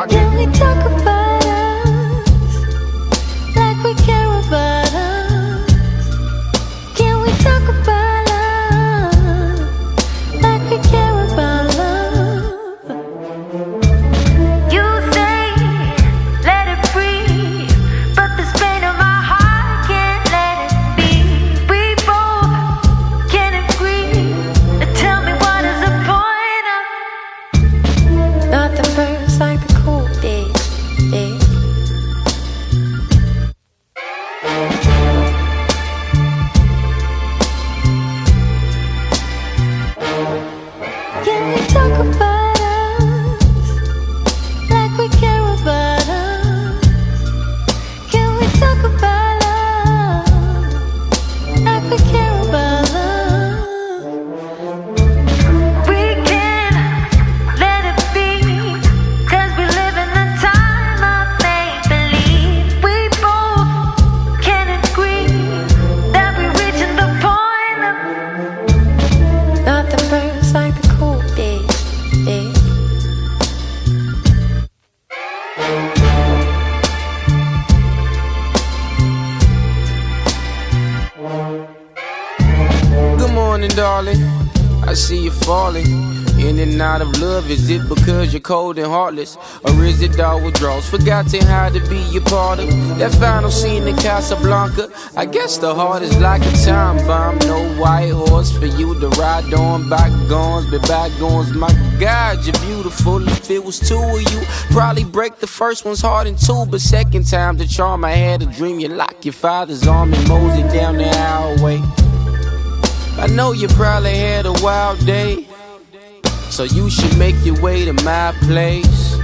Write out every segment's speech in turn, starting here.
Can we talk about us like we care about us? Can we talk about us like we care about love? You say let it breathe, but this pain in my heart can't let it be. We both can agree. Tell me what is the point of nothing burns like the cool days. Can we talk about us like we care about us? Can we talk about us like we care about love? We can't let it be, 'cause we live in a time of make-believe. We both can agree that we're reaching the point of nothing burns like the cool days. Good morning, darling. I see you falling in and out of love. Is it because you're cold and heartless, or is it all withdrawals? Forgotten how to be a part of that final scene in Casablanca. I guess the heart is like a time bomb. No white horse for you to ride on. Bygones be bygones. My God, you're beautiful. If it was two of you, probably break the first one's heart in two, but second time the charm. I had a dream. You lock your father's arm and mosey down the hallway. I know you probably had a wild day, so you should make your way to my place,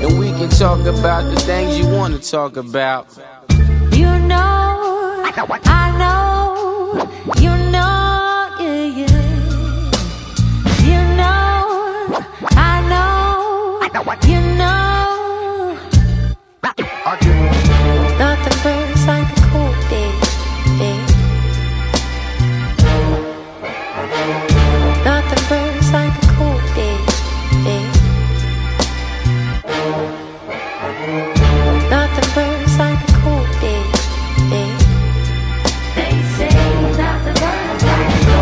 and we can talk about the things you want to talk about. You know, I know, you know, yeah, yeah. You know, I know, you know. Nothing burns like the cool days. Nothing burns like the cool days. Nothing burns like the cool days. They say nothing burns like the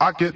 I get